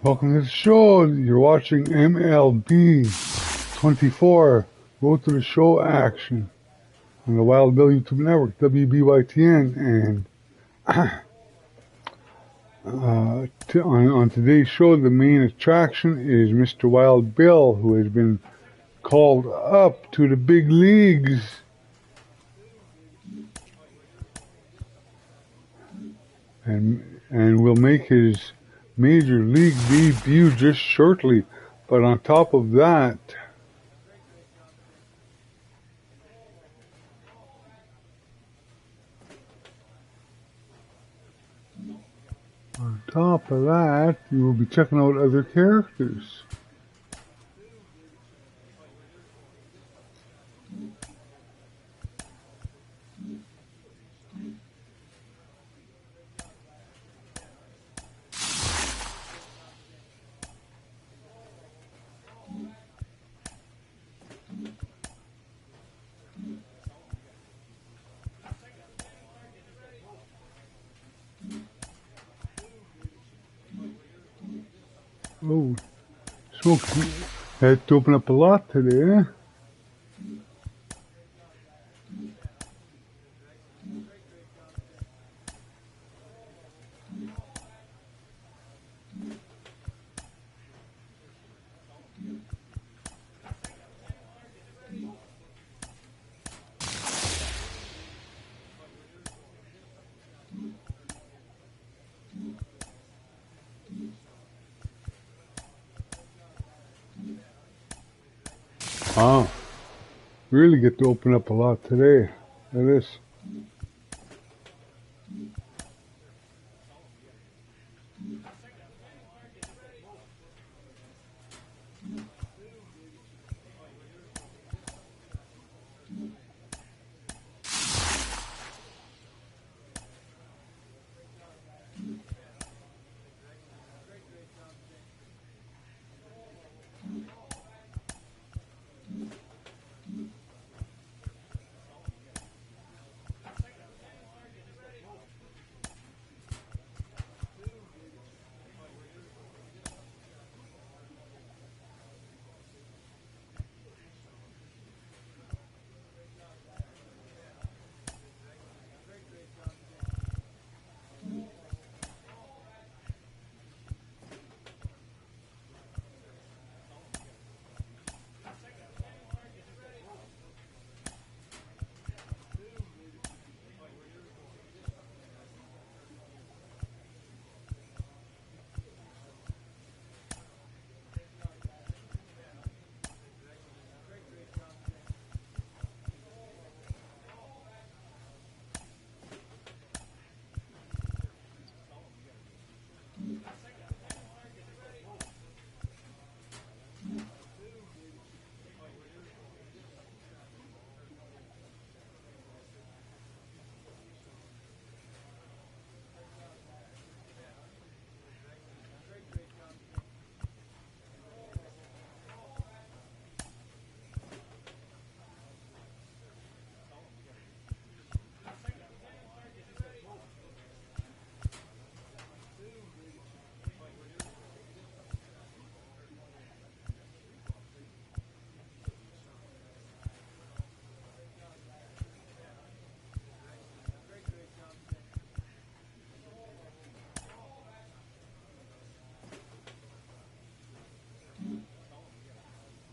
Welcome to the show. You're watching MLB 24 Road to the Show action on the Wild Bill YouTube network, WBYTN. And on today's show, the main attraction is Mr. Wild Bill, who has been called up to the big leagues. And will make his major league debut just shortly. But on top of that, you will be checking out other characters. Oh, Smoke had to open up a lot today, eh? Wow, really get to open up a lot today. Look at this.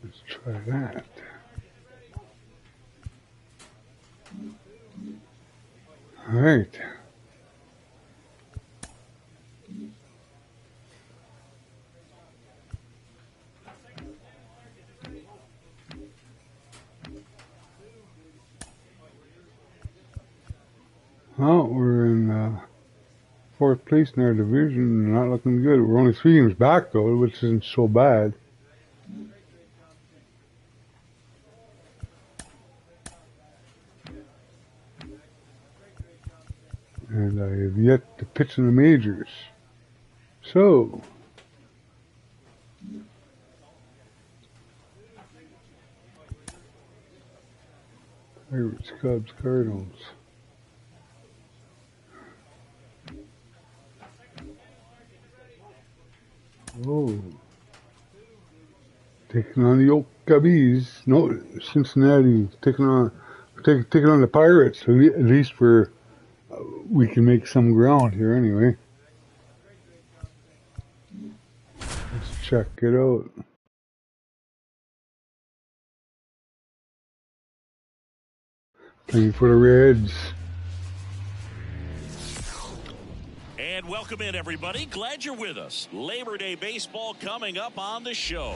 Let's try that. All right. Well, we're in fourth place in our division. Not looking good. We're only 3 games back, though, which isn't so bad. And I have yet to pitch in the majors. So, Pirates, Cubs, Cardinals. Oh, taking on the Oakabis. No, Cincinnati taking on the Pirates. At least we can make some ground here anyway. Let's check it out. Playing for the Reds. And welcome in, everybody. Glad you're with us. Labor Day baseball coming up on the show.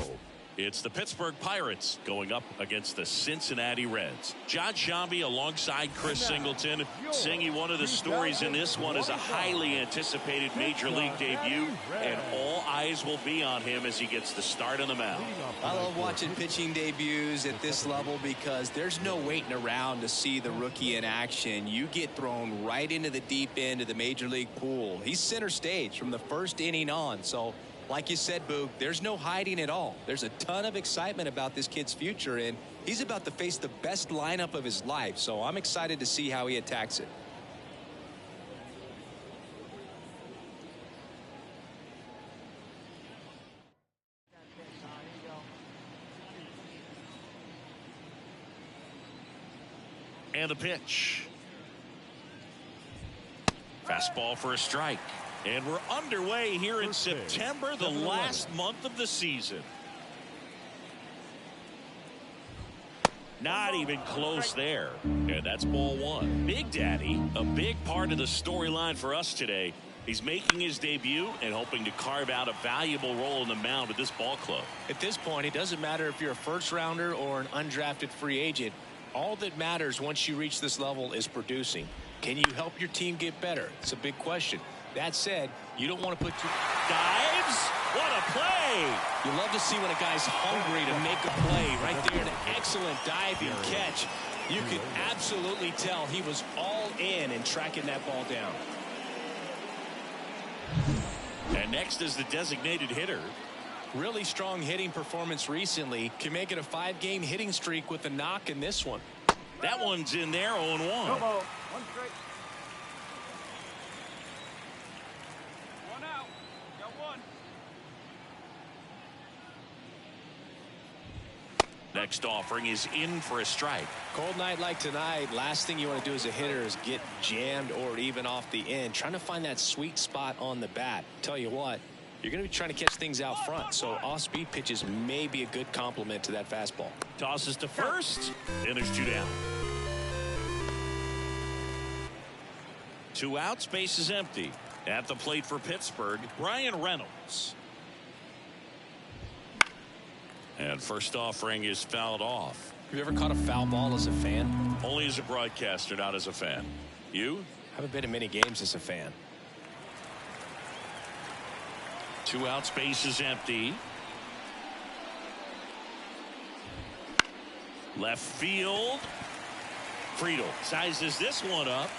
It's the Pittsburgh Pirates going up against the Cincinnati Reds. John Shambi alongside Chris Singleton. Singy, one of the stories in this one is a highly anticipated Major League debut, and all eyes will be on him as he gets the start on the mound. I love watching pitching debuts at this level because there's no waiting around to see the rookie in action. You get thrown right into the deep end of the Major League pool. He's center stage from the first inning on, so like you said, Boog, there's no hiding at all. There's a ton of excitement about this kid's future, and he's about to face the best lineup of his life, so I'm excited to see how he attacks it. And the pitch. Fastball for a strike. And we're underway here in September, the last month of the season. Not even close there. And that's ball one. Big Daddy, a big part of the storyline for us today. He's making his debut and hoping to carve out a valuable role in the mound at this ball club. At this point, it doesn't matter if you're a first rounder or an undrafted free agent. All that matters once you reach this level is producing. Can you help your team get better? It's a big question. That said, you don't want to put dives. What a play. You love to see when a guy's hungry to make a play. Right there, an excellent diving catch. You could absolutely tell he was all in tracking that ball down. And next is the designated hitter. Really strong hitting performance recently. Can make it a 5-game hitting streak with a knock in this one. That one's in there, 0-1. Come on. One strike. One out. Got one. Next offering is in for a strike. Cold night like tonight, last thing you want to do as a hitter is get jammed or even off the end. Trying to find that sweet spot on the bat. Tell you what, you're going to be trying to catch things out front, so off-speed pitches may be a good complement to that fastball. Tosses to first, and there's two down. 2 outs, base is empty. At the plate for Pittsburgh, Brian Reynolds. And first offering is fouled off. Have you ever caught a foul ball as a fan? Only as a broadcaster, not as a fan. You? Haven't been in many games as a fan. 2 outs, base is empty. Left field. Friedel sizes this one up.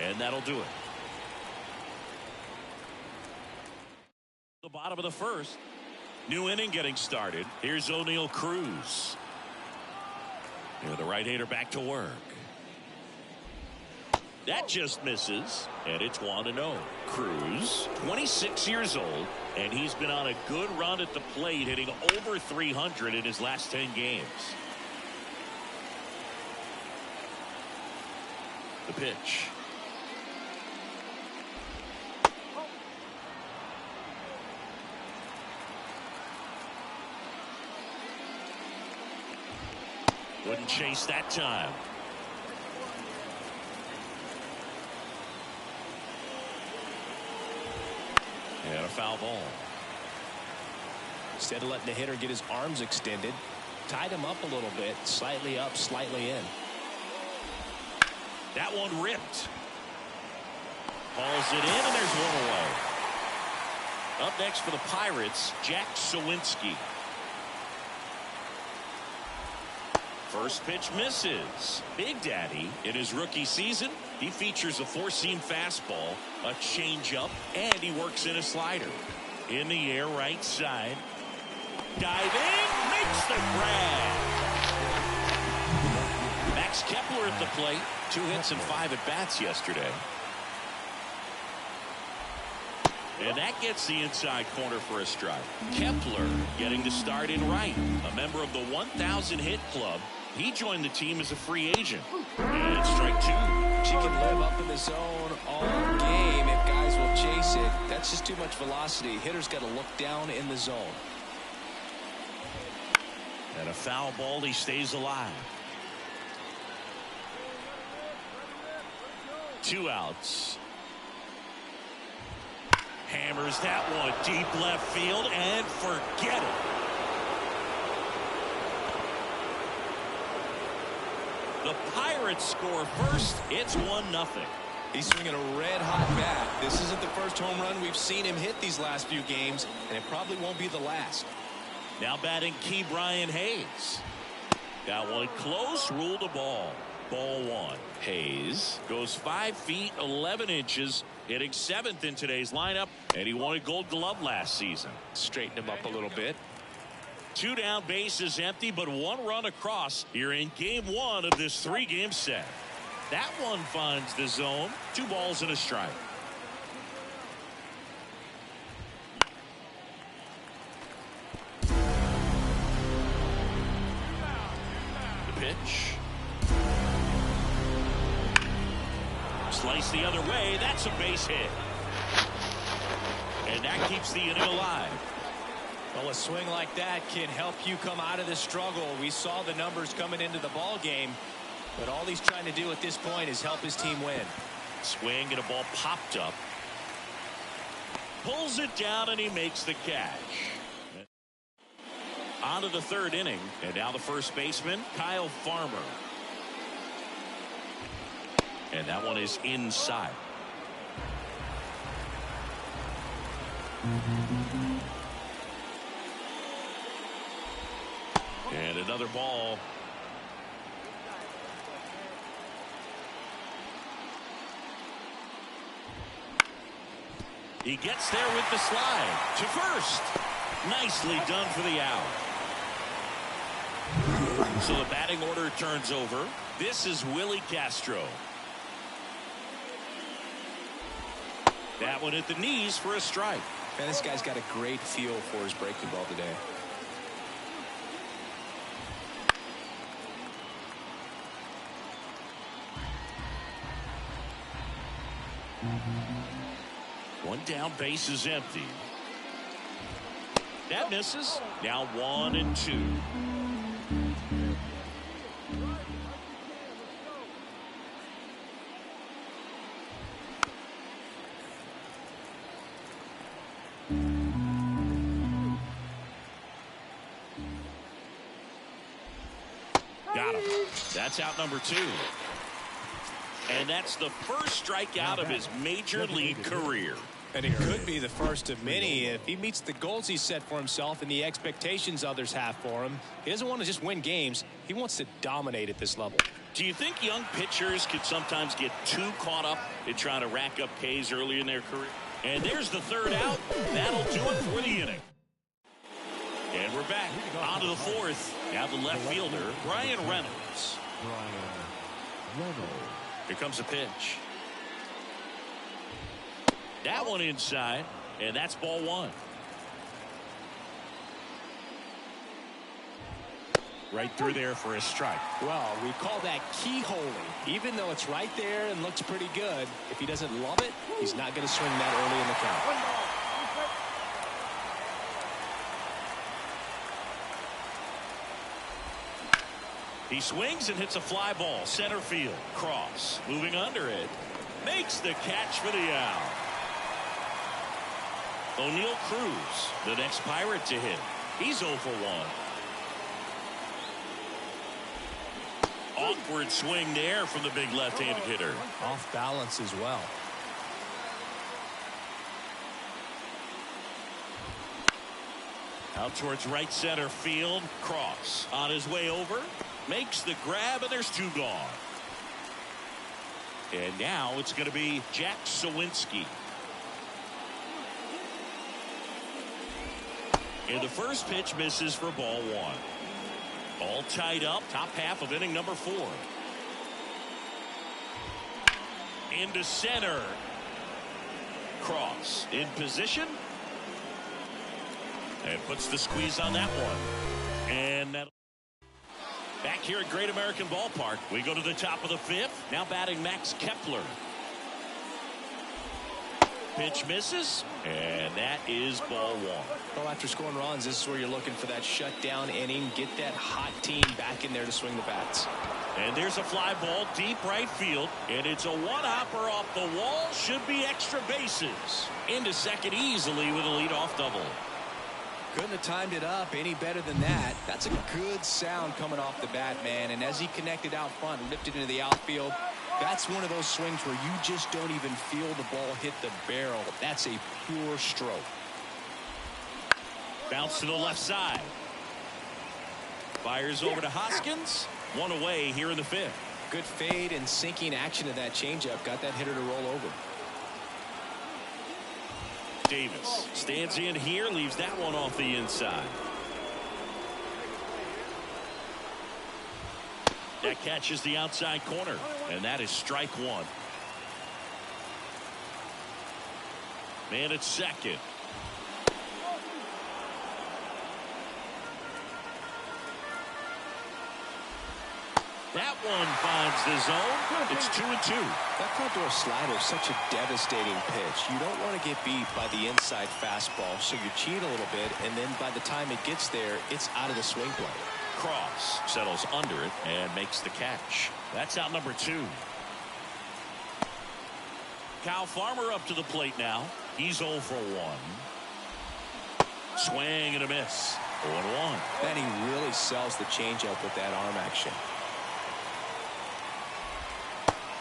And that'll do it. The bottom of the first. New inning getting started. Here's O'Neal Cruz. And the right-hander back to work. That just misses, and it's 1-0. Cruz, 26 years old, and he's been on a good run at the plate, hitting over 300 in his last 10 games. The pitch. Wouldn't chase that time. And a foul ball. Instead of letting the hitter get his arms extended, tied him up a little bit, slightly up, slightly in. That one ripped. Hauls it in, and there's one away. Up next for the Pirates, Jack Sawinski. First pitch misses. Big Daddy, in his rookie season, he features a 4-seam fastball, a changeup, and he works in a slider. In the air, right side. Diving, makes the grab. Max Kepler at the plate. 2 hits and 5 at-bats yesterday. And that gets the inside corner for a strike. Kepler getting the start in right. A member of the 1,000 hit club. He joined the team as a free agent. And strike two. She can live up in the zone all game if guys will chase it. That's just too much velocity. Hitter's got to look down in the zone. And a foul ball. He stays alive. 2 outs. Hammers that one deep left field and forget it. The Pirates score first. It's 1-0. He's swinging a red-hot bat. This isn't the first home run we've seen him hit these last few games, and it probably won't be the last. Now batting Key Brian Hayes. Got one close, ruled a ball. Ball 1. Hayes goes 5 feet 11 inches, hitting 7th in today's lineup, and he won a Gold Glove last season. Straighten him up a little bit. 2 down, bases empty, but 1 run across here in game 1 of this 3-game set. That one finds the zone. 2 balls and a strike. The pitch. Slice the other way. That's a base hit. And that keeps the inning alive. Well, a swing like that can help you come out of the struggle. We saw the numbers coming into the ball game, but all he's trying to do at this point is help his team win. Swing and a ball popped up. Pulls it down and he makes the catch. On to the 3rd inning, and now the first baseman, Kyle Farmer. And that one is inside. And another ball. He gets there with the slide to first. Nicely done for the out. So the batting order turns over. This is Willie Castro. That one at the knees for a strike. Man, this guy's got a great feel for his breaking ball today. One down, base is empty. That misses. Now 1-2. Got him. That's out number 2. And that's the first strikeout of his major league career. And it could be the first of many if he meets the goals he set for himself and the expectations others have for him. He doesn't want to just win games. He wants to dominate at this level. Do you think young pitchers could sometimes get too caught up in trying to rack up Ks early in their career? And there's the 3rd out. That'll do it for the inning. And we're back on to the 4th. Now the left fielder, Brian Reynolds. Here comes a pitch. That one inside, and that's ball 1. Right through there for a strike. Well, we call that keyholing. Even though it's right there and looks pretty good, if he doesn't love it, he's not going to swing that early in the count. He swings and hits a fly ball. Center field. Cross. Moving under it. Makes the catch for the out. O'Neal Cruz, the next Pirate to hit. He's 0 for 1. Awkward swing there from the big left-handed hitter. Off balance as well. Out towards right center field. Cross on his way over. Makes the grab, and there's 2 gone. And now it's going to be Jack Sawinski. And the first pitch misses for ball 1. All tied up, top half of inning number 4. Into center. Cross in position. And puts the squeeze on that one. And that. Back here at Great American Ballpark, we go to the top of the fifth. Now batting Max Kepler. Pitch misses, and that is ball one. Well, after scoring runs, this is where you're looking for that shutdown inning. Get that hot team back in there to swing the bats. And there's a fly ball deep right field, and it's a one-hopper off the wall. Should be extra bases. Into second easily with a leadoff double. Couldn't have timed it up any better than that. That's a good sound coming off the bat, man. And as he connected out front and lifted into the outfield, that's one of those swings where you just don't even feel the ball hit the barrel. That's a pure stroke. Bounce to the left side. Fires over to Hoskins. One away here in the fifth. Good fade and sinking action of that changeup. Got that hitter to roll over. Davis stands in here, leaves that one off the inside. That catches the outside corner, and that is strike one. Man at second. That one finds the zone. It's 2-2. That front door slider is such a devastating pitch. You don't want to get beat by the inside fastball, so you cheat a little bit, and then by the time it gets there, it's out of the swing plane. Cross settles under it and makes the catch. That's out number two. Kyle Farmer up to the plate now. He's 0 for 1. Swing and a miss. 0-1. Then he really sells the changeup with that arm action.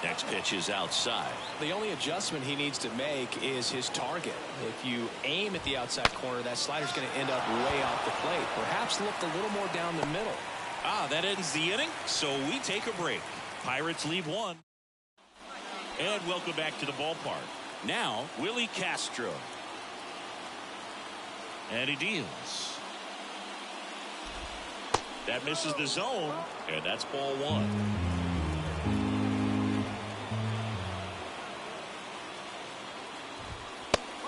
Next pitch is outside. The only adjustment he needs to make is his target. If you aim at the outside corner, that slider's going to end up way off the plate. Perhaps lift a little more down the middle. That ends the inning, so we take a break. Pirates leave one. And welcome back to the ballpark. Now, Willie Castro. And he deals. That misses the zone, and that's ball one.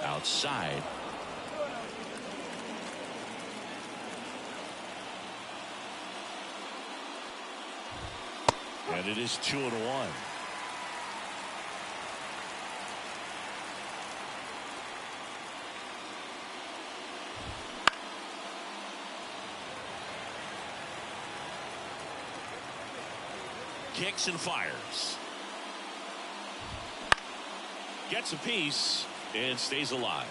Outside. And it is 2-1. Kicks and fires. Gets a piece. And stays alive.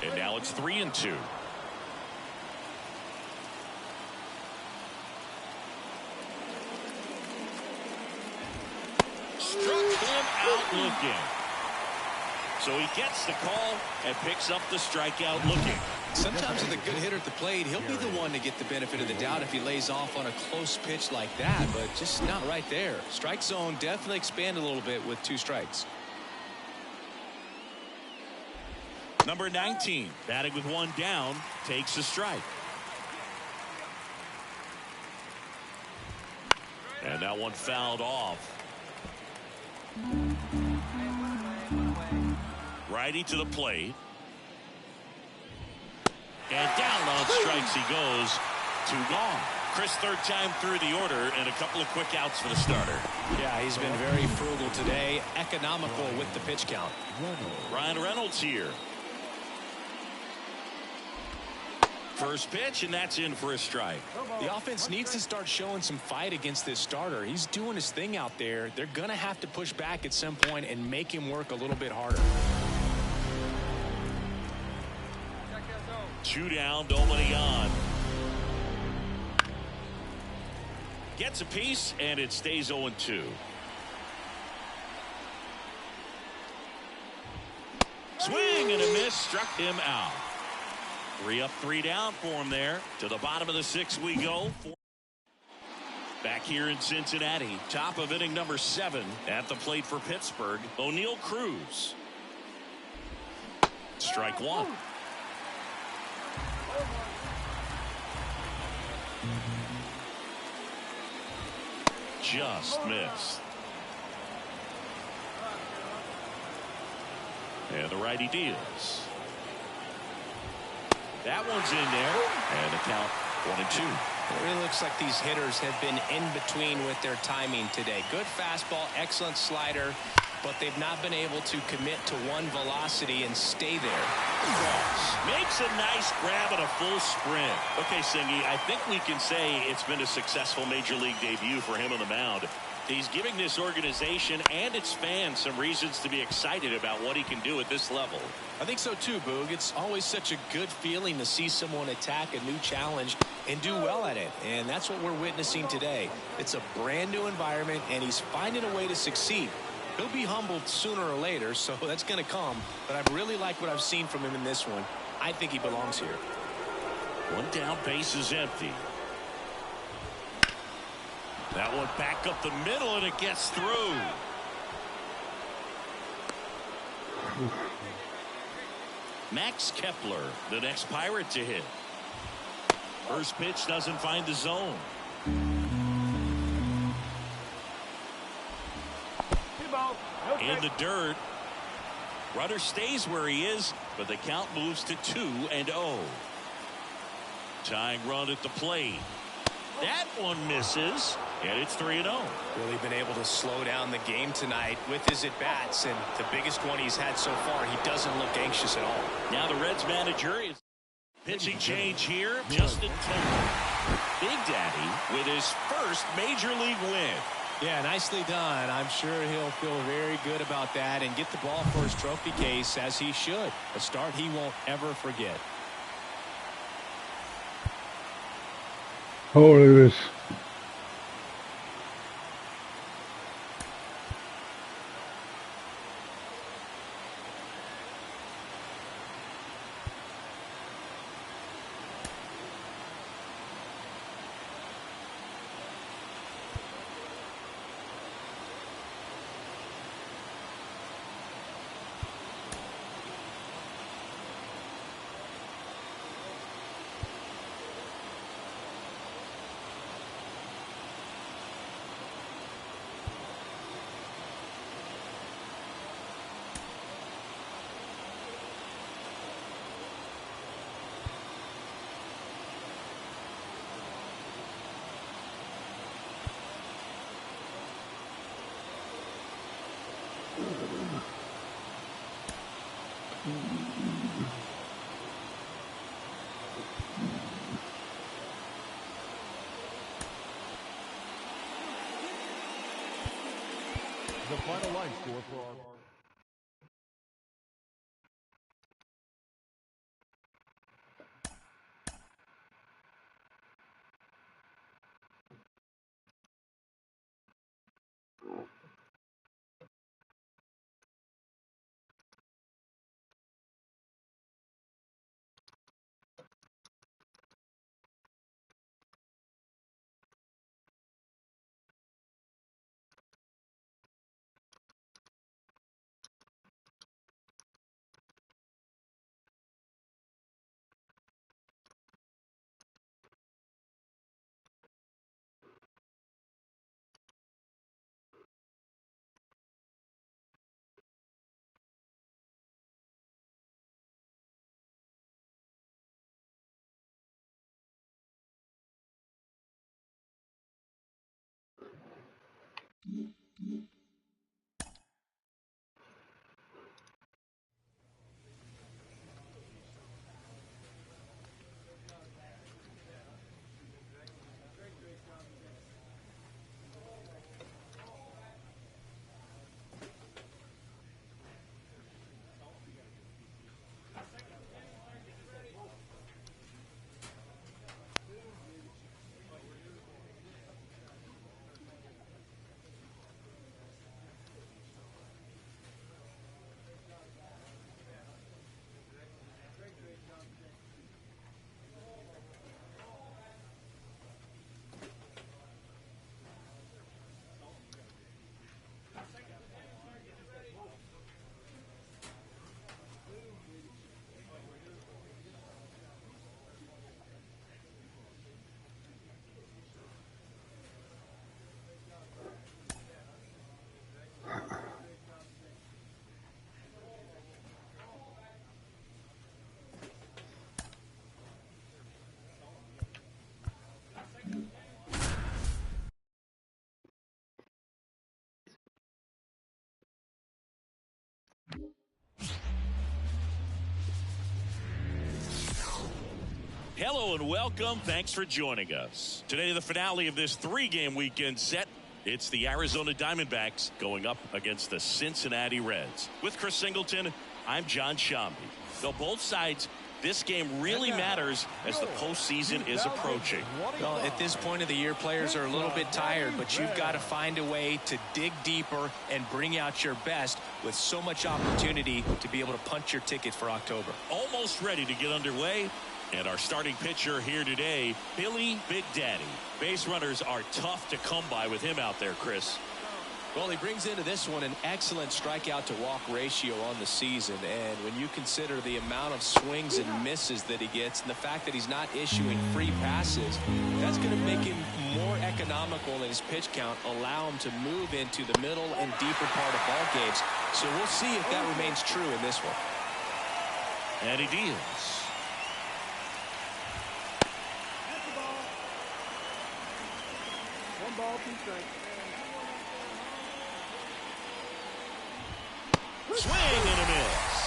And now it's 3-2. Struck him out looking. So he gets the call and picks up the strikeout looking. Sometimes with a good hitter at the plate, he'll be the one to get the benefit of the doubt if he lays off on a close pitch like that, but just not right there. Strike zone definitely expanded a little bit with 2 strikes. Number 19, batting with 1 down, takes a strike. And that one fouled off. Righty to the plate. And down on strikes he goes. 2 gone. Chris, third time through the order and a couple of quick outs for the starter. Yeah, he's been very frugal today. Economical with the pitch count. Ryan Reynolds here. First pitch, and that's in for a strike. The offense needs to start showing some fight against this starter. He's doing his thing out there. They're going to have to push back at some point and make him work a little bit harder. 2 down, nobody on. Gets a piece, and it stays 0-2. Swing and a miss, struck him out. 3 up, 3 down for him there. To the bottom of the 6th we go. Back here in Cincinnati, top of inning number 7 at the plate for Pittsburgh, O'Neal Cruz. Strike 1. just missed. And the righty deals. That one's in there. And the count 1-2. It really looks like these hitters have been in between with their timing today. Good fastball, excellent slider, but they've not been able to commit to one velocity and stay there. Makes a nice grab at a full sprint. Okay, Singy, I think we can say it's been a successful Major League debut for him on the mound. He's giving this organization and its fans some reasons to be excited about what he can do at this level. I think so too, Boog. It's always such a good feeling to see someone attack a new challenge and do well at it. And that's what we're witnessing today. It's a brand new environment, and he's finding a way to succeed. He'll be humbled sooner or later, so that's going to come. But I really like what I've seen from him in this one. I think he belongs here. One down, base is empty. That one back up the middle, and it gets through. Max Kepler, the next Pirate to hit. First pitch doesn't find the zone. In the dirt. Runner stays where he is, but the count moves to 2-0. Tying run at the plate. That one misses, and it's 3-0. Really been able to slow down the game tonight with his at-bats, and the biggest one he's had so far, he doesn't look anxious at all. Now the Reds manager is pitching change here. Justin Turner. Big Daddy with his first Major League win. Yeah, nicely done. I'm sure he'll feel very good about that and get the ball for his trophy case, as he should. A start he won't ever forget. Oh, look at this. The final line score for our Hello and welcome. Thanks for joining us. Today, the finale of this three-game weekend set. It's the Arizona Diamondbacks going up against the Cincinnati Reds. With Chris Singleton, I'm John Shambi. Though both sides, this game really matters as the postseason is approaching. Well, at this point of the year, players are a little bit tired, but you've got to find a way to dig deeper and bring out your best with so much opportunity to be able to punch your ticket for October. Almost ready to get underway. And our starting pitcher here today, Billy Big Daddy. Base runners are tough to come by with him out there, Chris. Well, he brings into this one an excellent strikeout to walk ratio on the season. And when you consider the amount of swings and misses that he gets and the fact that he's not issuing free passes, that's going to make him more economical in his pitch count, allow him to move into the middle and deeper part of ball games. So we'll see if that remains true in this one. And he deals. Ball, 2 strikes. Swing and a miss.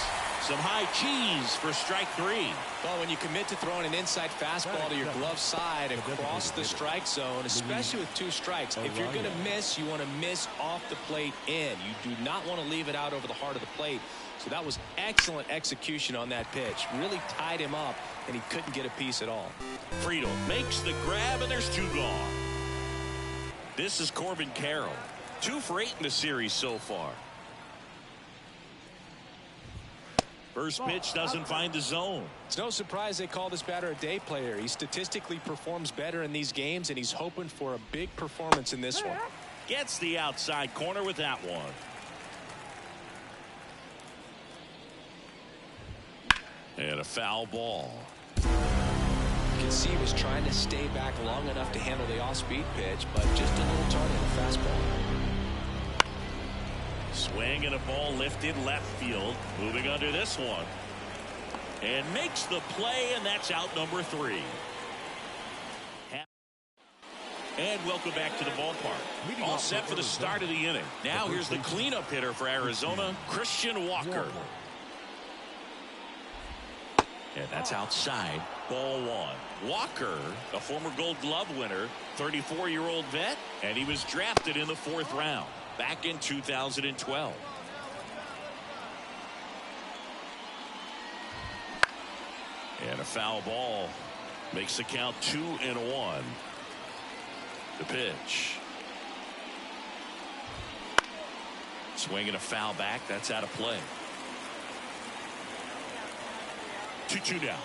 Some high cheese for strike 3. Well, when you commit to throwing an inside fastball to your glove side across the strike zone, especially with 2 strikes, if you're going to miss, you want to miss off the plate in. You do not want to leave it out over the heart of the plate. So that was excellent execution on that pitch. Really tied him up, and he couldn't get a piece at all. Friedel makes the grab, and there's 2 gone. This is Corbin Carroll. 2 for 8 in the series so far. First pitch doesn't find the zone. It's no surprise they call this batter a day player. He statistically performs better in these games, and he's hoping for a big performance in this one. Gets the outside corner with that one. And a foul ball. You can see he was trying to stay back long enough to handle the off-speed pitch, but just a little turn in the fastball. Swing and a ball lifted left field. Moving under this one. And makes the play, and that's out number 3. And welcome back to the ballpark. All set for the start of the inning. Now here's the cleanup hitter for Arizona, Christian Walker. And that's outside. Ball 1. Walker, a former Gold Glove winner, 34-year-old vet, and he was drafted in the 4th round back in 2012. And a foul ball makes the count 2-1. The pitch. Swing and a foul back. That's out of play. 2-2 now.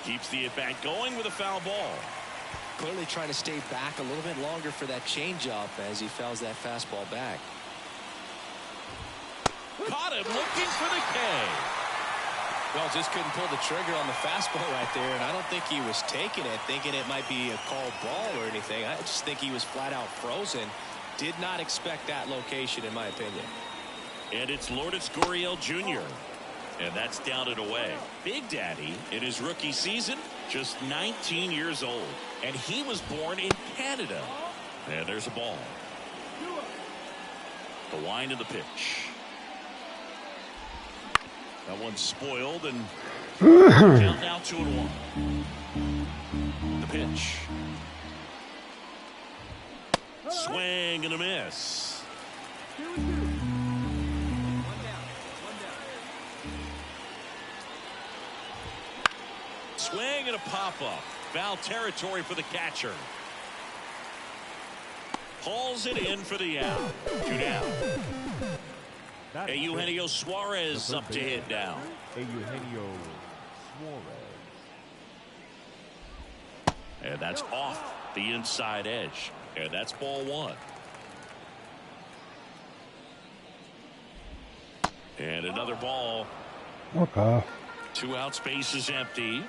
Keeps the at-bat going with a foul ball. Clearly trying to stay back a little bit longer for that changeup as he fouls that fastball back. Caught him looking for the K. Well, just couldn't pull the trigger on the fastball right there, and I don't think he was taking it, thinking it might be a called ball or anything. I just think he was flat out frozen. Did not expect that location, in my opinion. And it's Lourdes Gurriel Jr. And that's down and away. Big Daddy, in his rookie season, just 19 years old. And he was born in Canada. And there's a ball. The wind of the pitch. That one's spoiled, and count now 2-1. The pitch. Swing and a miss. 2-2. Swing and a pop-up. Foul territory for the catcher. Hauls it in for the out. 2 down. Eugenio Suarez up to hit now. Eugenio Suarez. And that's off the inside edge. And that's ball 1. And another ball. Okay. 2 out, space is empty.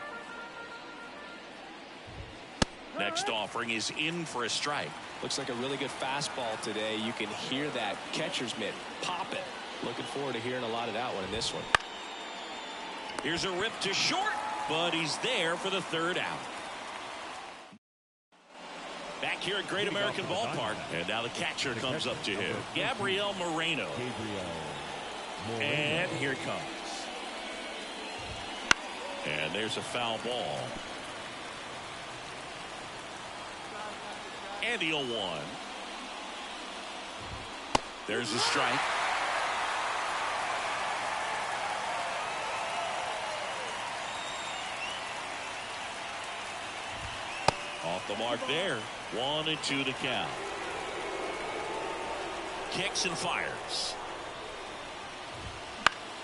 Next offering is in for a strike. Looks like a really good fastball today. You can hear that catcher's mitt pop it. Looking forward to hearing a lot of that one in this one. Here's a rip to short, but he's there for the 3rd out. Back here at Great American Ballpark. And now the catcher comes up to him. Gabriel Moreno. And here it comes. And there's a foul ball. And the 0-1. There's a strike. Off the mark there. 1-2 to count. Kicks and fires.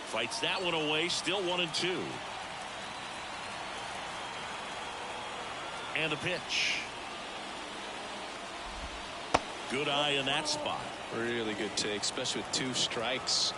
Fights that one away. Still 1-2. And a pitch. Good eye in that spot. Really good take, especially with 2 strikes.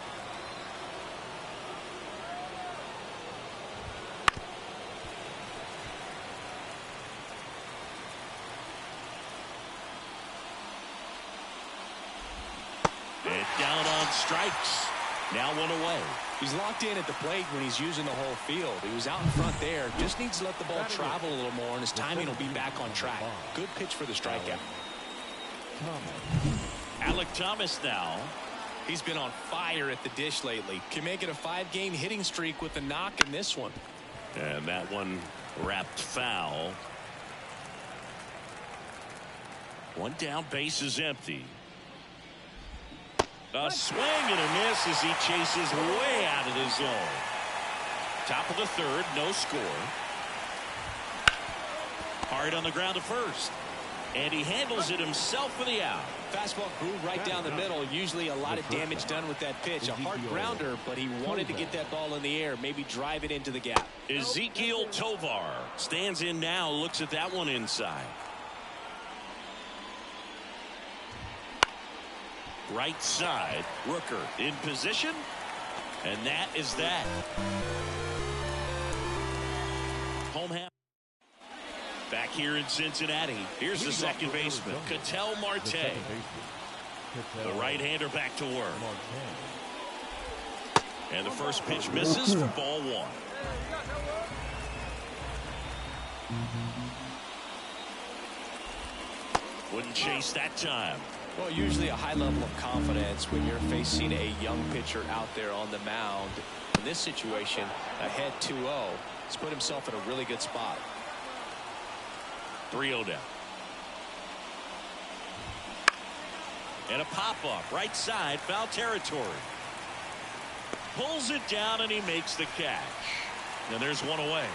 And down on strikes. Now 1 away. He's locked in at the plate when he's using the whole field. He was out in front there. Just needs to let the ball travel a little more, and his timing will be back on track. Good pitch for the strikeout. Alec Thomas now. He's been on fire at the dish lately. Can make it a 5-game hitting streak with the knock in this one. And that one wrapped foul. 1 down, base is empty. A swing and a miss as he chases way out of the zone. Top of the 3rd, no score. Hard on the ground to first. And he handles it himself for the out. Fastball grew right down the middle. Usually a lot of damage done with that pitch. A hard grounder, but he wanted to get that ball in the air, maybe drive it into the gap. Ezekiel Tovar stands in now, looks at that one inside. Right side, Rooker in position, and that is that. Home half. Back here in Cincinnati, here's the second baseman, Ketel Marte. The right-hander back to work. And the first pitch misses for ball 1. Wouldn't chase that time. Well, usually a high level of confidence when you're facing a young pitcher out there on the mound. In this situation, ahead 2-0. He's put himself in a really good spot. 3-0 down. And a pop-up right side, foul territory. Pulls it down and he makes the catch. And there's 1 away.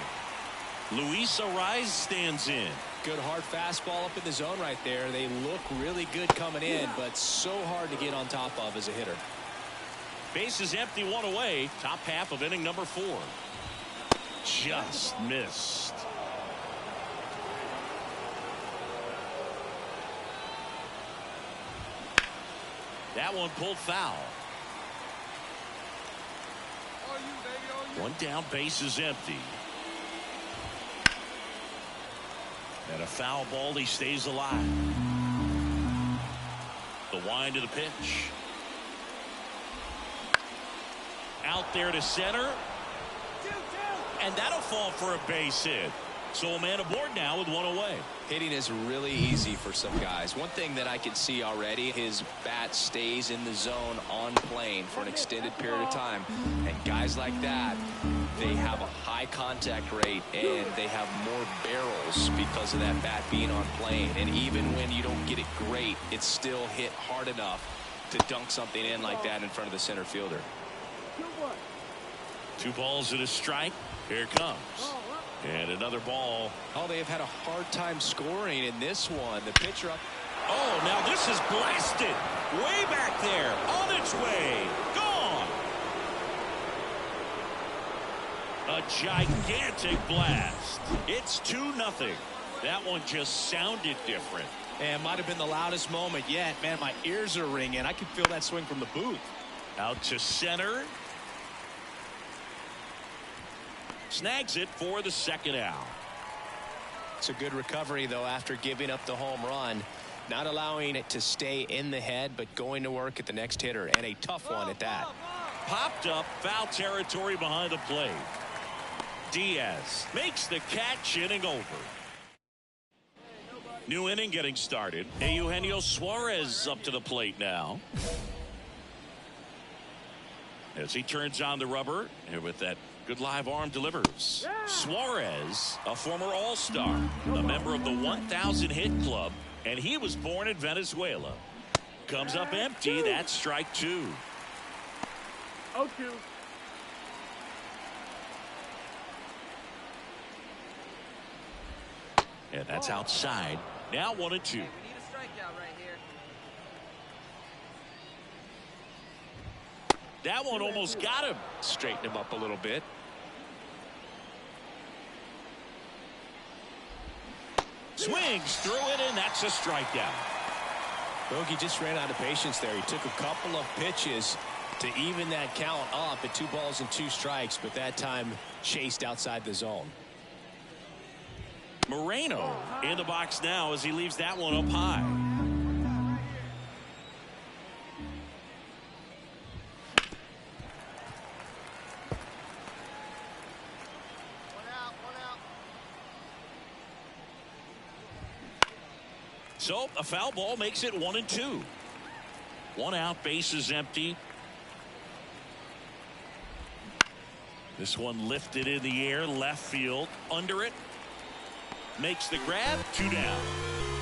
Luis Arraez stands in. Good hard fastball up in the zone right there. They look really good coming in, but so hard to get on top of as a hitter. Base is empty, 1 away. Top half of inning number 4. Just missed. That one pulled foul. 1 down, base is empty. And a foul ball, he stays alive. The wind of the pitch. Out there to center. And that'll fall for a base hit. So a man aboard now with 1 away. Hitting is really easy for some guys. One thing that I can see already, his bat stays in the zone on plane for an extended period of time. And guys like that, they have a high contact rate and they have more barrels because of that bat being on plane. And even when you don't get it great, it's still hit hard enough to dunk something in like that in front of the center fielder. 2 balls and a strike. Here it comes. And another ball. Oh, they have had a hard time scoring in this one. The pitcher up. Oh, now this is blasted. Way back there. On its way. Gone. A gigantic blast. It's 2-0. That one just sounded different. And might have been the loudest moment yet. Man, my ears are ringing. I can feel that swing from the booth. Out to center. Snags it for the second out. It's a good recovery, though, after giving up the home run. Not allowing it to stay in the head, but going to work at the next hitter. And a tough one at that. Popped up, foul territory behind the plate. Diaz makes the catch, inning over. New inning getting started. Eugenio Suarez up to the plate now. As he turns on the rubber, and with that good live arm delivers. Suarez, a former All-Star, a member of the 1,000 hit club, and he was born in Venezuela. Comes up empty. That's strike 2. 0-2. And that's outside. Now 1-2. We need a strikeout right here. That one almost got him. Straighten him up a little bit. Swings through it, and that's a strikeout. Bogey just ran out of patience there. He took a couple of pitches to even that count up at 2 balls and 2 strikes, but that time chased outside the zone. Moreno in the box now as he leaves that one up high. One out. So a foul ball makes it 1-2. 1 out, bases empty. This one lifted in the air, left field, under it. Makes the grab, 2 down.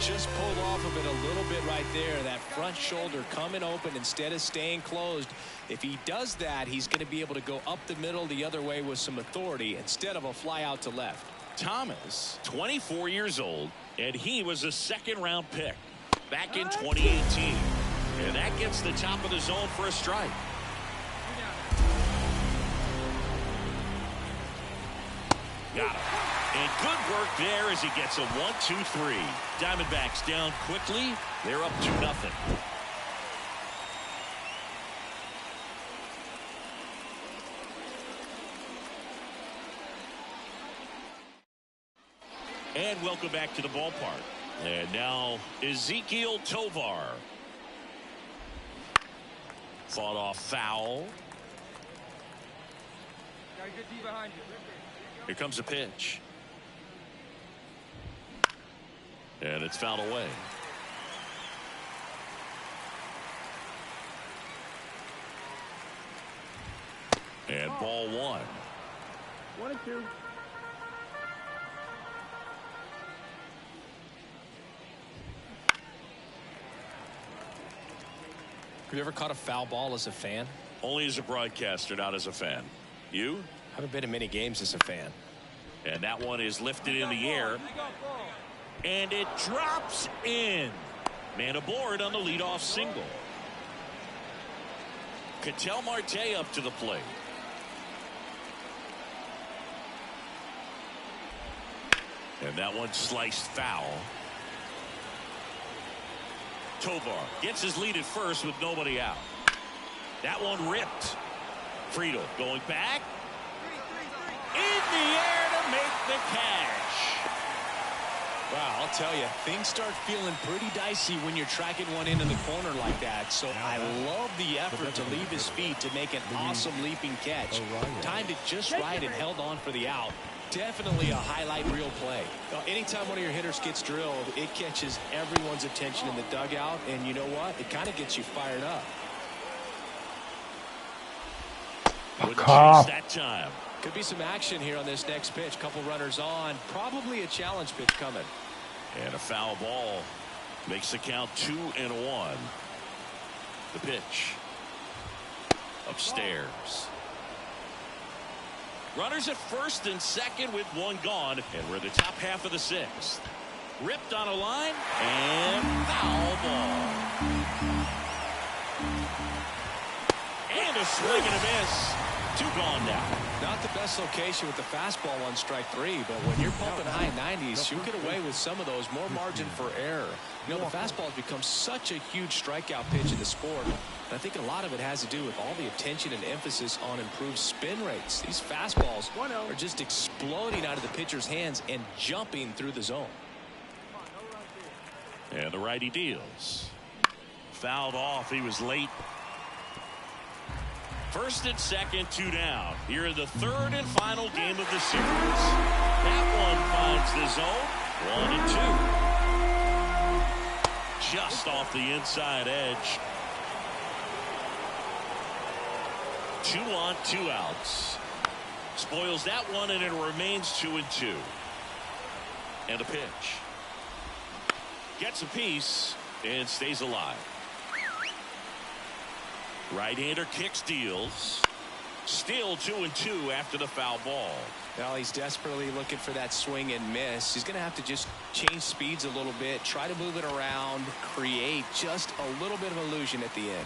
Just pulled off of it a little bit right there. That front shoulder coming open instead of staying closed. If he does that, he's going to be able to go up the middle the other way with some authority instead of a fly out to left. Thomas, 24 years old, and he was a 2nd-round pick back in 2018. And that gets the top of the zone for a strike. Got him. And good work there as he gets a 1-2-3. Diamondbacks down quickly. They're up 2-0. And welcome back to the ballpark. And now Ezequiel Tovar. Fought off foul. Got a good D behind you. Here comes a pitch. And it's fouled away. And ball 1. 1-2. Have you ever caught a foul ball as a fan? Only as a broadcaster, not as a fan. You? Haven't been in many games as a fan. And that one is lifted in the air. And it drops in. Man aboard on the leadoff single. Ketel Marte up to the plate. And that one sliced foul. Tovar gets his lead at first with nobody out. That one ripped. Friedel going back. In the air to make the catch. Wow, I'll tell you, things start feeling pretty dicey when you're tracking one into the corner like that. So I love the effort to leave his feet to make an awesome leaping catch. Timed it just right and held on for the out. Definitely a highlight reel play. Anytime one of your hitters gets drilled, it catches everyone's attention in the dugout. And you know what? It kind of gets you fired up. Wouldn't chase that time. Could be some action here on this next pitch. Couple runners on. Probably a challenge pitch coming. And a foul ball makes the count 2-1. The pitch. Upstairs. Runners at first and second with one gone. And we're in the top half of the 6th. Ripped on a line. And foul ball. And a swing and a miss. 2 gone now. Not the best location with the fastball on strike 3, but when you're pumping high 90s, you'll get away with some of those, more margin for error. You know, the fastball has become such a huge strikeout pitch in the sport. And I think a lot of it has to do with all the attention and emphasis on improved spin rates. These fastballs are just exploding out of the pitcher's hands and jumping through the zone. And the righty deals. Fouled off. He was late. First and second, 2 down. Here in the 3rd and final game of the series. That one finds the zone. 1-2. just off the inside edge. 2 on, 2 outs. Spoils that one, and it remains 2-2. And a pitch. Gets a piece and stays alive. Right-hander kicks, deals. Still 2-2 after the foul ball. Well, he's desperately looking for that swing and miss. He's going to have to just change speeds a little bit, try to move it around, create just a little bit of illusion at the end.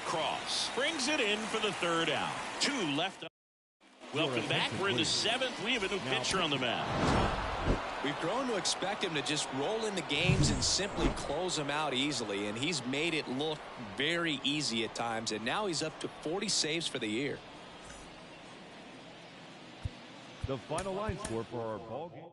Cross brings it in for the 3rd out. 2 left. Welcome back. We're in the 7th. We have a new pitcher on the mound. We've grown to expect him to just roll into games and simply close them out easily, and he's made it look very easy at times, and now he's up to 40 saves for the year. The final line score for our ball game.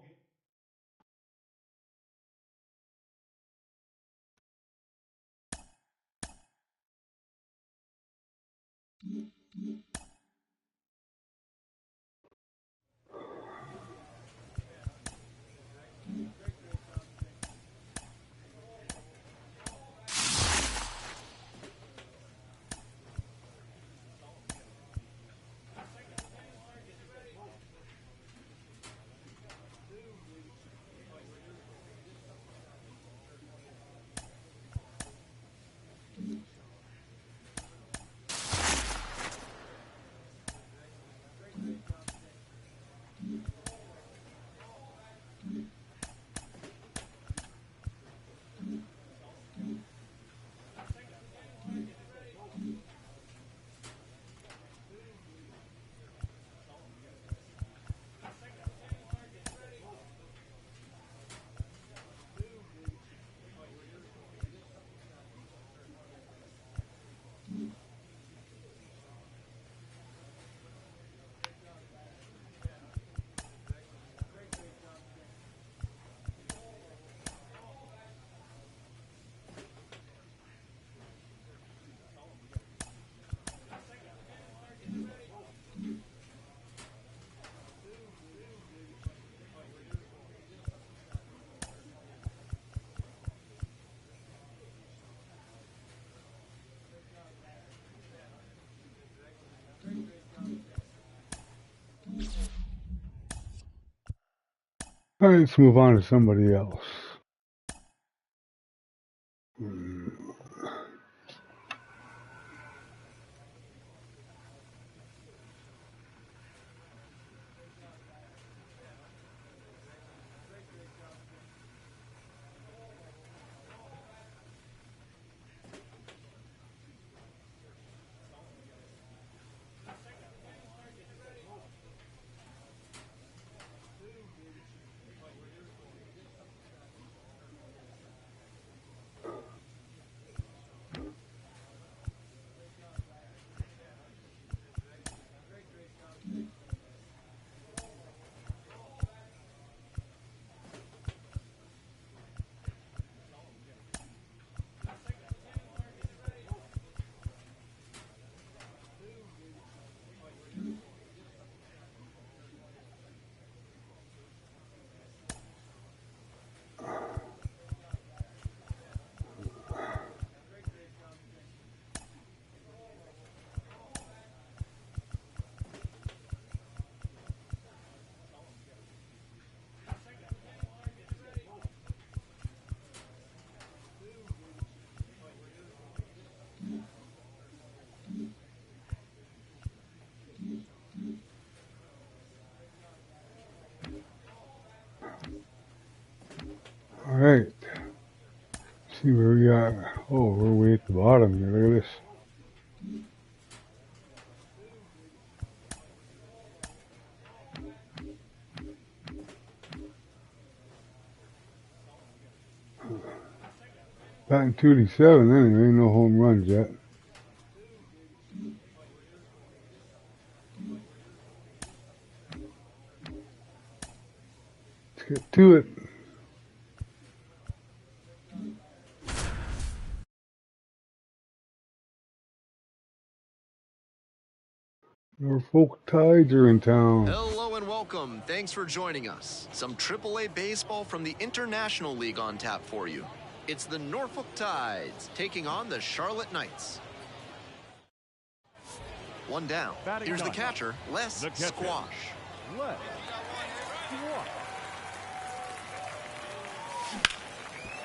All right, let's move on to somebody else. All right. See where we are. Oh, we're way at the bottom here. Look at this. Batting 287 anyway, no home runs yet. Let's get to it. Norfolk Tides are in town. Hello and welcome. Thanks for joining us. Some AAA baseball from the International League on tap for you. It's the Norfolk Tides taking on the Charlotte Knights. One down. Here's the catcher, Les Squash. Les Squash.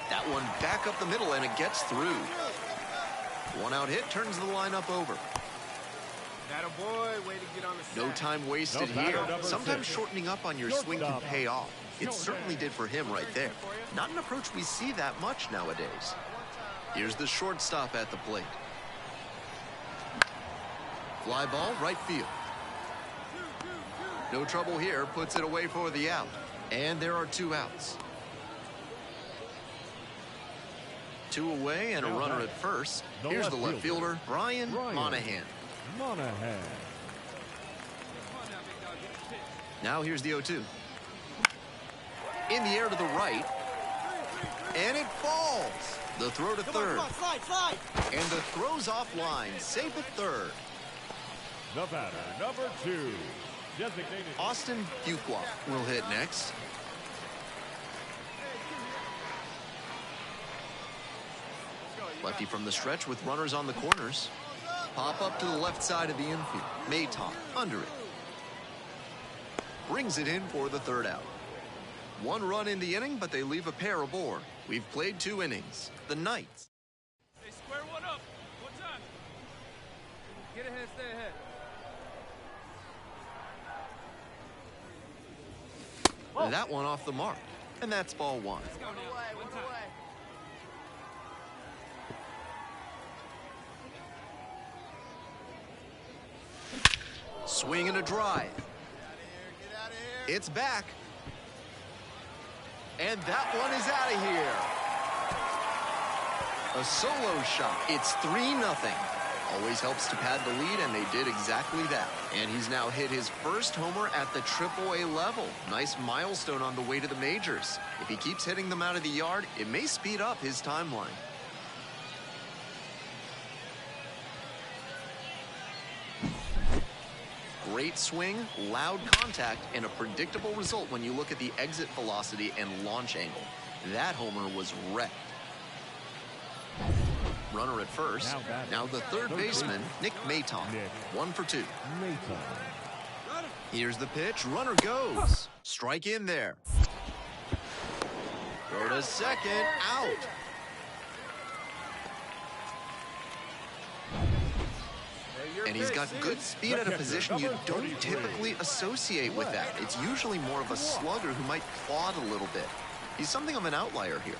That one back up the middle, and it gets through. One out hit turns the lineup over. That a boy, way to get on the sack. No time wasted here. Sometimes shortening up on your swing can pay off. It certainly did for him right there. Not an approach we see that much nowadays. Here's the shortstop at the plate. Fly ball, right field. No trouble here, puts it away for the out. And there are 2 outs. 2 away and a runner at first. Here's the left fielder, Brian Monahan. Now here's the 0-2. In the air to the right. And it falls. The throw to third. And the throw's offline. Safe at third. The batter, number 2. Designated Austin Fuqua will hit next. Lefty from the stretch with runners on the corners. Pop up to the left side of the infield. Mayton under it. Brings it in for the 3rd out. 1 run in the inning, but they leave a pair aboard. We've played 2 innings. The Knights. Hey, square one up. One time. Get ahead, stay ahead. That one off the mark. And that's ball 1. Let's go now. One time. Swing and a drive. It's back. And that one is out of here. A solo shot. It's 3-0. Always helps to pad the lead, and they did exactly that. And he's now hit his first homer at the AAA level. Nice milestone on the way to the majors. If he keeps hitting them out of the yard, it may speed up his timeline. Great swing, loud contact, and a predictable result when you look at the exit velocity and launch angle. That homer was wrecked. Runner at first. Now the 3rd baseman, Nick Mayton. 1 for 2. Here's the pitch. Runner goes. Strike in there. Throw to second. Out. And he's got good speed at a position you don't typically associate with that. It's usually more of a slugger who might plod a little bit. He's something of an outlier here.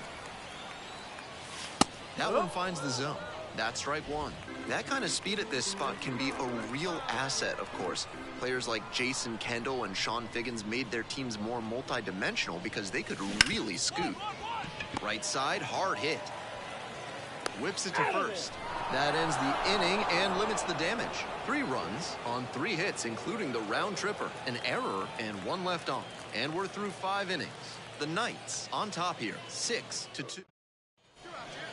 That one finds the zone. That's strike 1. That kind of speed at this spot can be a real asset, of course. Players like Jason Kendall and Sean Figgins made their teams more multi-dimensional because they could really scoot. Right side, hard hit. Whips it to first. That ends the inning and limits the damage. 3 runs on 3 hits, including the round tripper, an error, and 1 left on. And we're through 5 innings. The Knights on top here, 6-2.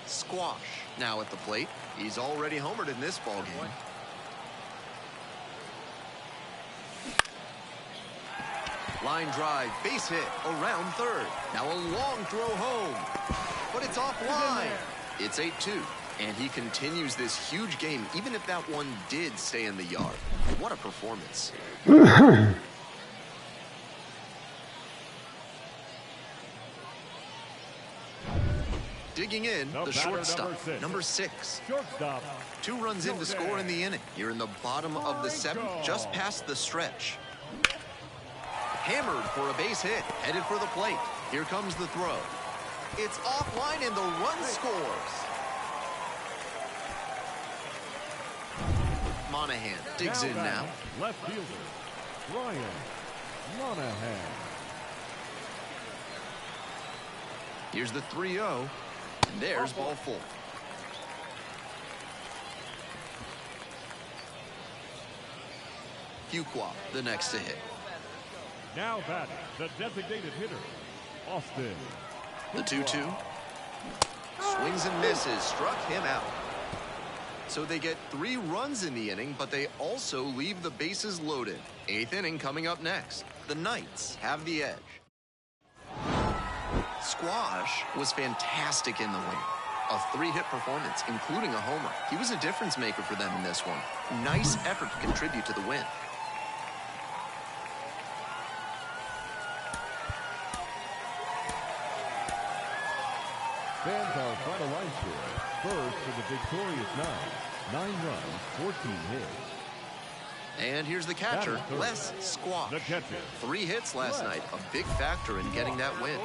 Squash now at the plate. He's already homered in this ballgame. Line drive, base hit, around third. Now a long throw home, but it's offline. It's 8-2, and he continues this huge game, even if that one did stay in the yard. What a performance. Digging in, the shortstop, number 6. Shortstop. 2 runs in to score in the inning. Here in the bottom of the 7th, just past the stretch. Hammered for a base hit, headed for the plate. Here comes the throw. It's offline and the run scores. Monahan digs in now. Left fielder, Brian Monahan. Here's the 3-0. And there's ball 4. Fuqua, the next to hit. Now batting, the designated hitter, Austin. The 2-2. Swings and misses. Struck him out. So they get 3 runs in the inning, but they also leave the bases loaded. 8th inning coming up next. The Knights have the edge. Squash was fantastic in the win. A 3-hit performance, including a homer. He was a difference maker for them in this one. Nice effort to contribute to the win. Fans, our final line score. First for the victorious Nine. 9 runs, 14 hits. And here's the catcher, Les Squash. The catcher. 3 hits last night, a big factor in getting that win.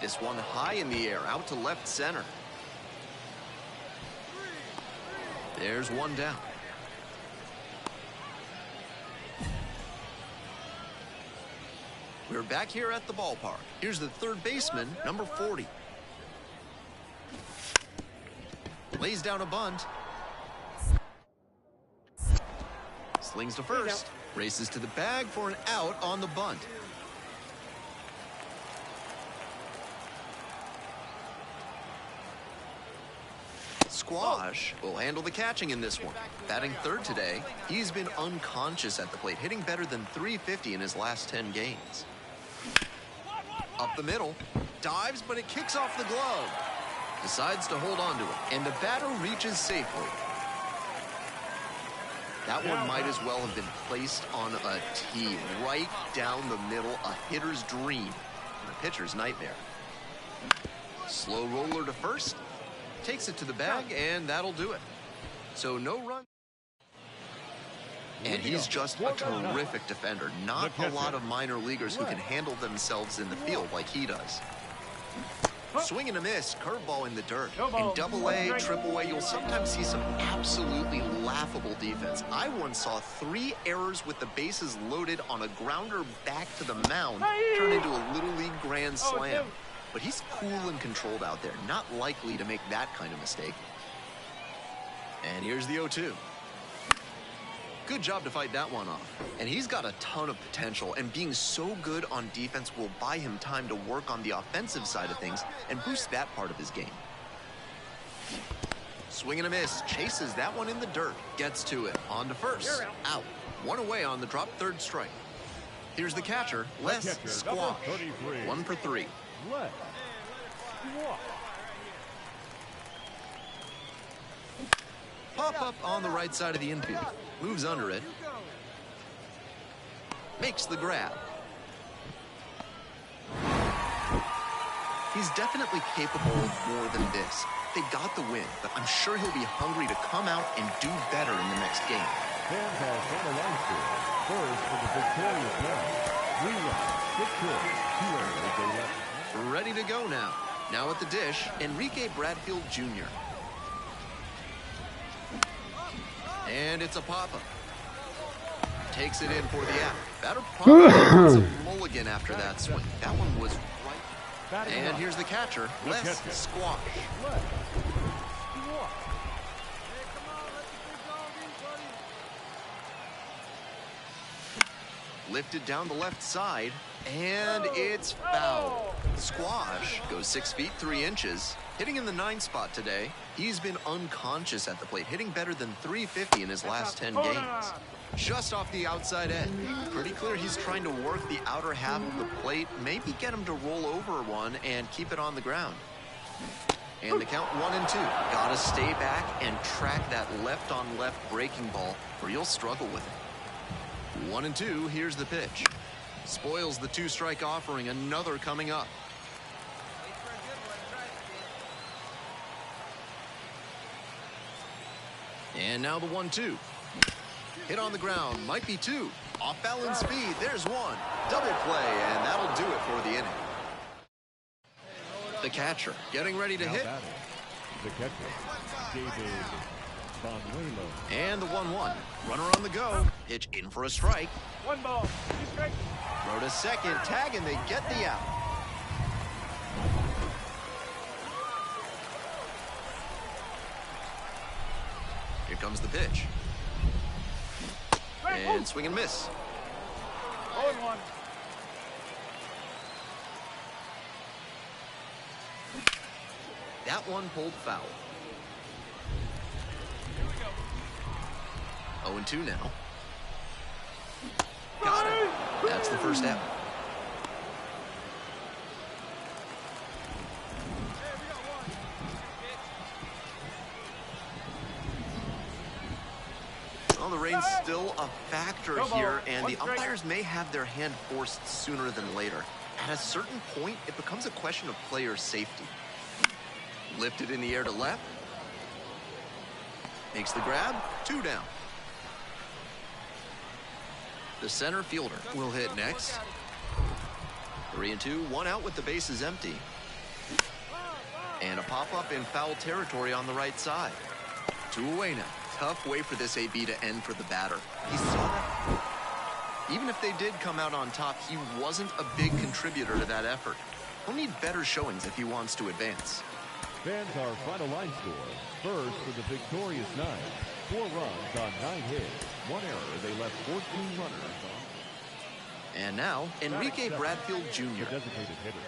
This one high in the air, out to left center. There's one down. We're back here at the ballpark. Here's the third baseman, number 40. Lays down a bunt. Slings to first. Races to the bag for an out on the bunt. Squash will handle the catching in this one. Batting third today, he's been unconscious at the plate, hitting better than .350 in his last 10 games. Up the middle, dives, but it kicks off the glove. Decides to hold on to it, and the batter reaches safely. That one might as well have been placed on a tee, right down the middle, a hitter's dream, and a pitcher's nightmare. Slow roller to first, takes it to the bag, and that'll do it. So no run. And he's just a terrific defender. Not a lot of minor leaguers who can handle themselves in the field like he does. Swing and a miss, curveball in the dirt. In Double-A, Triple-A, you'll sometimes see some absolutely laughable defense. I once saw 3 errors with the bases loaded on a grounder back to the mound turn into a Little League grand slam. But he's cool and controlled out there, not likely to make that kind of mistake. And here's the 0-2. Good job to fight that one off. And he's got a ton of potential, and being so good on defense will buy him time to work on the offensive side of things and boost that part of his game. Swing and a miss, chases that one in the dirt, gets to it, on to first, out. One away on the drop, third strike. Here's the catcher, Les Squash, 1 for 3. Les Squash. Pop up on the right side of the infield. Moves under it. Makes the grab. He's definitely capable of more than this. They got the win, but I'm sure he'll be hungry to come out and do better in the next game. Fans, our final line score. First for the victorious Nine. 3 runs, 6 hits, 2 errors, they left. Ready to go now. Now at the dish, Enrique Bradfield Jr. And it's a pop-up. Takes it in for the out. Batter probably wants a mulligan after that swing. That one was right. And here's the catcher, Les Squash. Lifted down the left side, and it's foul. Squash goes 6 feet 3 inches, hitting in the 9 spot today. He's been unconscious at the plate, hitting better than .350 in his last 10 games. Just off the outside edge. Pretty clear he's trying to work the outer half of the plate, maybe get him to roll over one and keep it on the ground. And the count 1-2. Gotta stay back and track that left-on-left breaking ball, or you'll struggle with it. 1-2, here's the pitch. Spoils the 2-strike offering, another coming up. And now the 1-2. Hit on the ground, might be 2. Off balance speed, there's 1. Double play, and that'll do it for the inning. The catcher getting ready to hit. The catcher, David Bonuelo. And the 1-1. Runner on the go. Pitch in for a strike. 1 ball, 2 strikes. Throw to second, tag, and they get the out. Here comes the pitch. And swing and miss. 0-1. That one pulled foul. 0-2 now. Got it. That's the first out. Well, the rain's still a factor here, and the umpires may have their hand forced sooner than later. At a certain point, it becomes a question of player safety. Lifted in the air to left. Makes the grab. 2 down. The center fielder will hit next. 3-2, 1 out with the bases empty. And a pop-up in foul territory on the right side. 2 away now. Tough way for this AB to end for the batter. He saw that. Even if they did come out on top, he wasn't a big contributor to that effort. He'll need better showings if he wants to advance. Fans, our final line score. First for the victorious Knights. 4 runs on 9 hits. 1 error. They left 14 runners on. And now, Enrique Bradfield Jr. The designated hitter.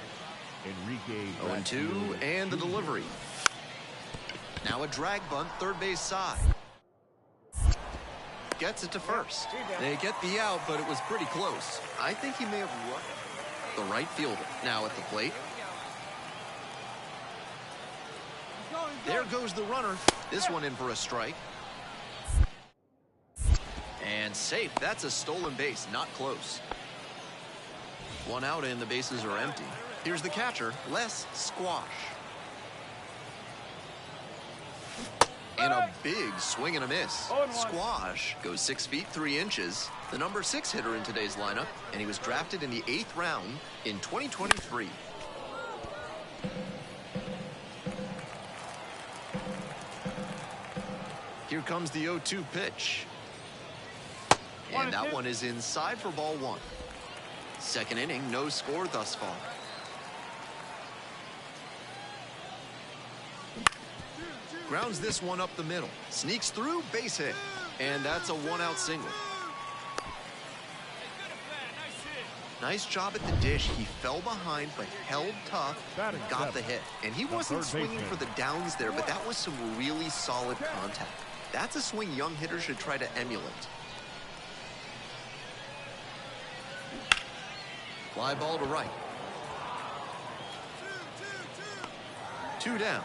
Enrique 0-2, and the delivery. Now a drag bunt, third base side. Gets it to first. They get the out, but it was pretty close. I think he may have run. The right fielder now at the plate. There goes the runner. This one in for a strike. And safe. That's a stolen base, not close. 1 out and the bases are empty. Here's the catcher, Les Squash. And a big swing and a miss. Squash goes 6 feet 3 inches. The number 6 hitter in today's lineup, and he was drafted in the 8th round in 2023. Here comes the 0-2 pitch. And that one is inside for ball 1. Second inning, no score thus far. Grounds this one up the middle. Sneaks through, base hit. And that's a 1-out single. Nice job at the dish. He fell behind, but held tough, got the hit. And he wasn't swinging for the downs there, but that was some really solid contact. That's a swing young hitters should try to emulate. Fly ball to right. 2 down.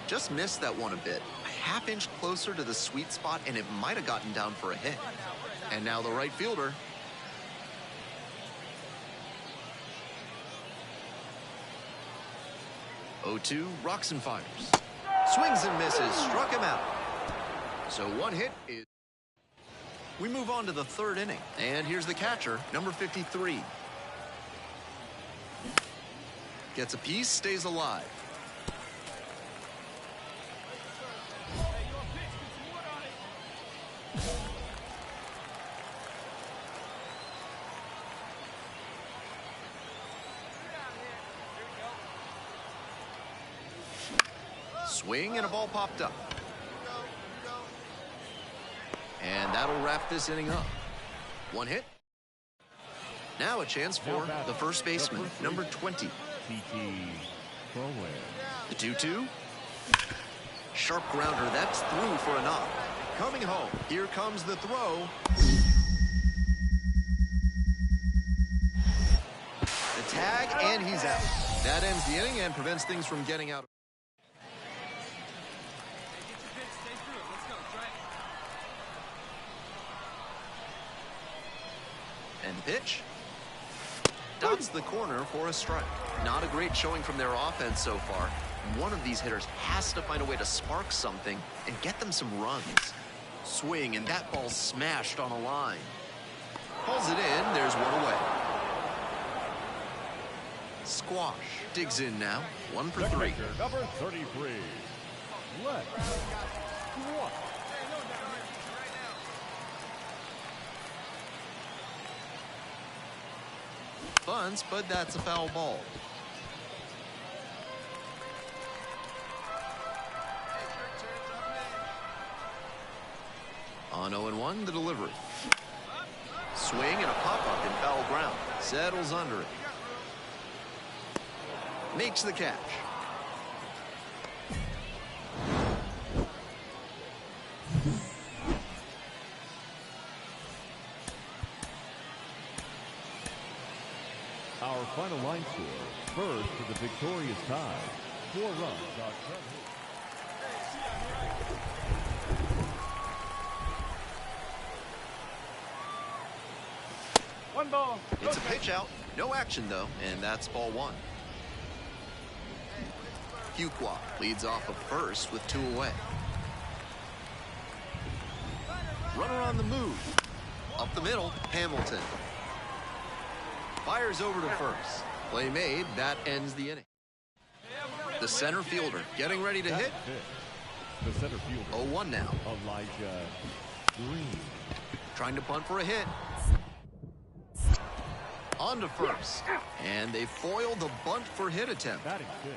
Just missed that one a bit. A half-inch closer to the sweet spot, and it might have gotten down for a hit. And now the right fielder. Oh-2, rocks and fires. Swings and misses, struck him out. So 1 hit is... We move on to the 3rd inning. And here's the catcher, number 53. Gets a piece, stays alive. Swing and a ball popped up. And that'll wrap this inning up. 1 hit. Now a chance for the first baseman, number 20. The 2-2. Sharp grounder, that's through for a knock. Coming home, here comes the throw. The tag, and he's out. That ends the inning and prevents things from getting out. And pitch. Dots the corner for a strike. Not a great showing from their offense so far. One of these hitters has to find a way to spark something and get them some runs. Swing, and that ball smashed on a line. Pulls it in, there's 1 away. Squash digs in now, 1 for 3. Number 33. Let's squash. Bunts, but that's a foul ball. On 0-1, the delivery. Swing and a pop-up in foul ground. Settles under it. Makes the catch. Our final line score, first to the victorious tie, 4 runs on 10 hits. One ball. It's a pitch out. No action, though, and that's ball 1. Fuqua leads off of first with 2 away. Runner on the move. Up the middle, Hamilton. Fires over to first. Play made. That ends the inning. The center fielder getting ready to hit. The center fielder. 0-1 now. Elijah Green. Trying to punt for a hit. On to first. And they foil the bunt for hit attempt. Batting 6.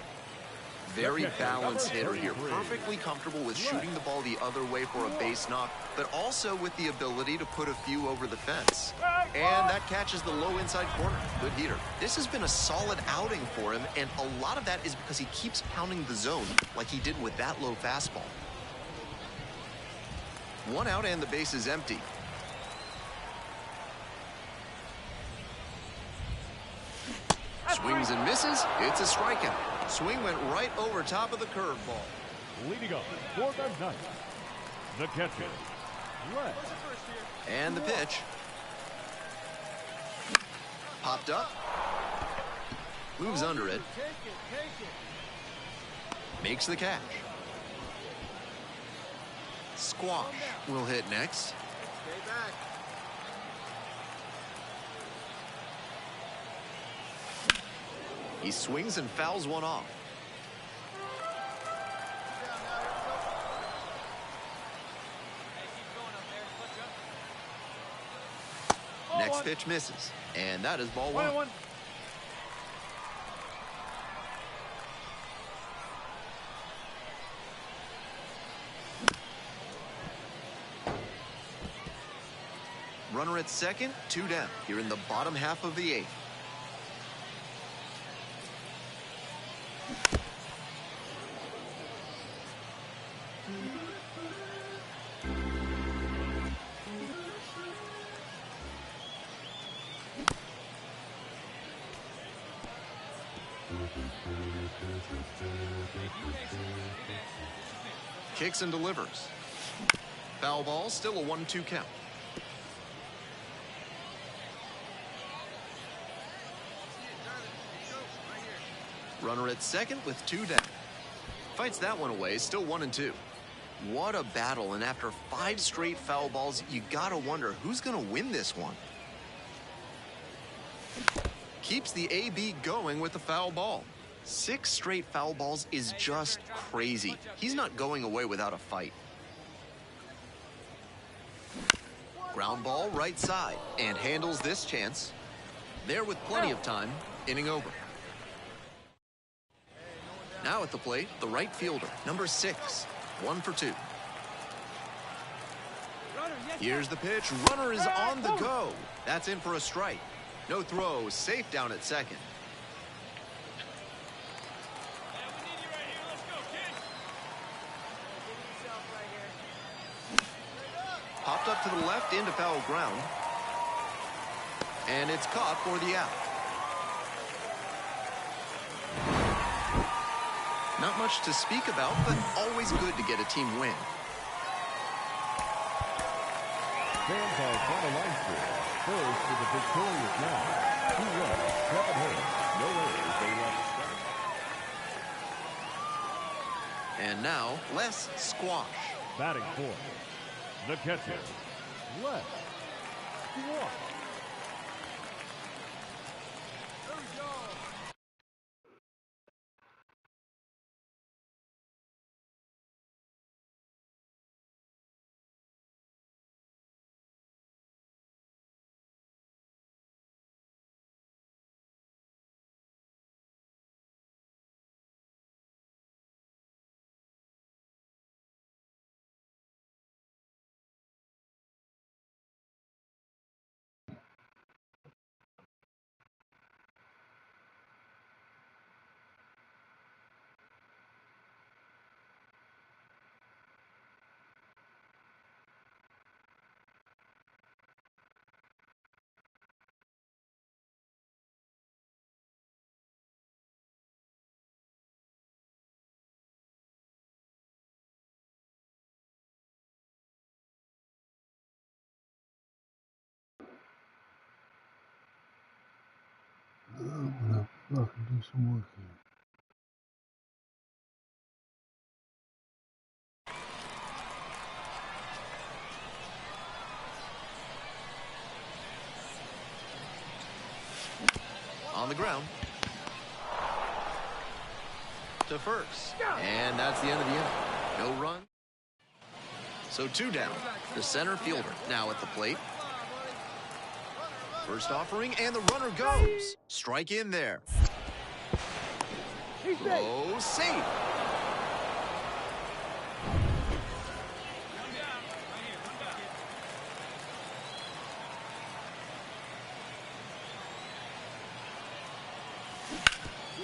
Very balanced hitter here. Perfectly comfortable with shooting the ball the other way for a base knock, but also with the ability to put a few over the fence. And that catches the low inside corner. Good heater. This has been a solid outing for him, and a lot of that is because he keeps pounding the zone like he did with that low fastball. 1 out and the base is empty. Swings and misses. It's a strikeout. Swing went right over top of the curveball. Leading up for the ninth, the catcher, Les. And the pitch. Popped up. Moves under it. Makes the catch. Squash will hit next. Stay back. He swings and fouls one off. Next pitch misses, and that is ball 1. Runner at second, 2 down here in the bottom half of the 8th. Kicks and delivers. Foul ball, still a 1-2 count. Runner at second with 2 down. Fights that one away, still 1-2. What a battle, and after 5 straight foul balls, you gotta wonder who's gonna win this one. Keeps the AB going with the foul ball. 6 straight foul balls is just crazy. He's not going away without a fight. Ground ball right side, and handles this chance. There with plenty of time, inning over. Now at the plate, the right fielder, number 6, 1 for 2. Here's the pitch. Runner is on the go. That's in for a strike. No throw, safe down at second. Popped up to the left into foul ground. And it's caught for the out. Not much to speak about, but always good to get a team win. Fans are final line score. First to the victorious now. 2 runs, 7 hits, no errors, they left 7. And now, Les Squash. Batting 4th, the catcher, Les Squash. I can do some work here. On the ground. To first. And that's the end of the inning. No run. So 2 down. The center fielder now at the plate. First offering, and the runner goes. Strike in there. Oh, safe.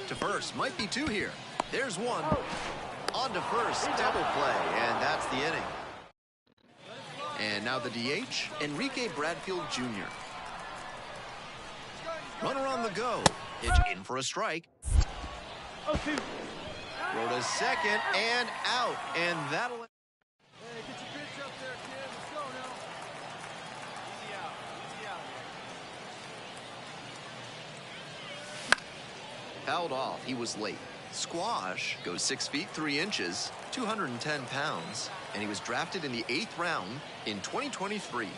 To first, might be 2 here. There's 1. On to first, double play, and that's the inning. And now the DH, Enrique Bradfield Jr. Runner on the go. Pitch in for a strike. Throw to second and out, and that'll... Hey, get your pitch up there, kid. Let's go now. Easy out. Easy out here. Fouled off. He was late. Squash goes 6 feet 3 inches, 210 pounds, and he was drafted in the 8th round in 2023.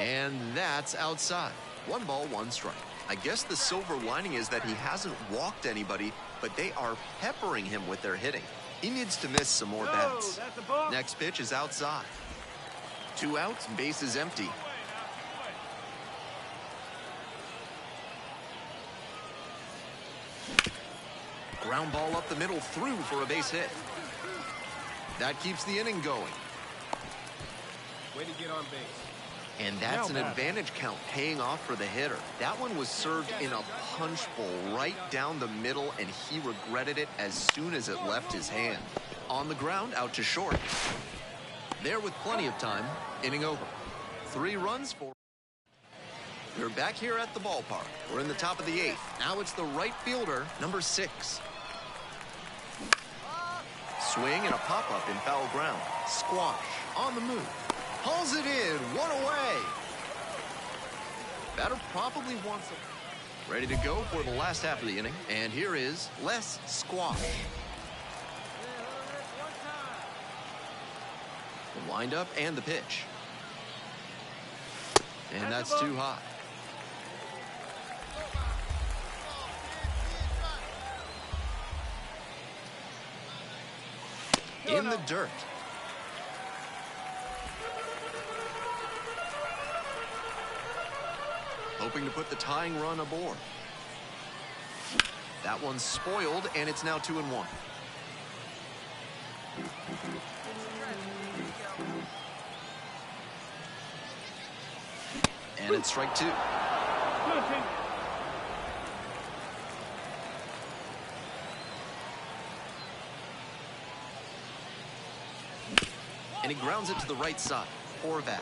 And that's outside. 1 ball, 1 strike. I guess the silver lining is that he hasn't walked anybody, but they are peppering him with their hitting. He needs to miss some more bats. Next pitch is outside. 2 outs, bases empty. Ground ball up the middle, through for a base hit. That keeps the inning going. Way to get on base. And that's an advantage count paying off for the hitter. That one was served in a punch bowl right down the middle, and he regretted it as soon as it left his hand. On the ground, out to short. There with plenty of time, inning over. 3 runs for... We're back here at the ballpark. We're in the top of the 8th. Now it's the right fielder, number 6. Swing and a pop-up in foul ground. Squash on the move. Hauls it in, 1 away. Batter probably wants it. Ready to go for the last half of the inning. And here is Les Squash. The windup and the pitch. And that's too high. In the dirt. Hoping to put the tying run aboard. That one's spoiled, and it's now 2-1. And it's strike 2. And he grounds it to the right side. Horvath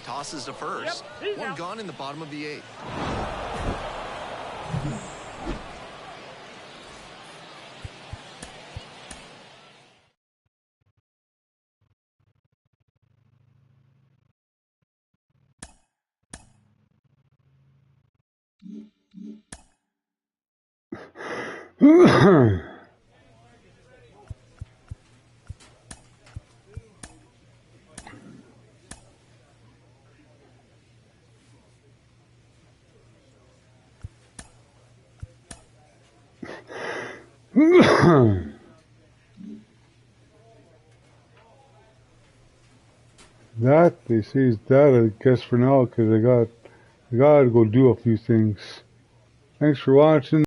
tosses to first. 1 gone in the bottom of the 8th. That, they say, is that, I guess, for now, because I gotta go do a few things. Thanks for watching.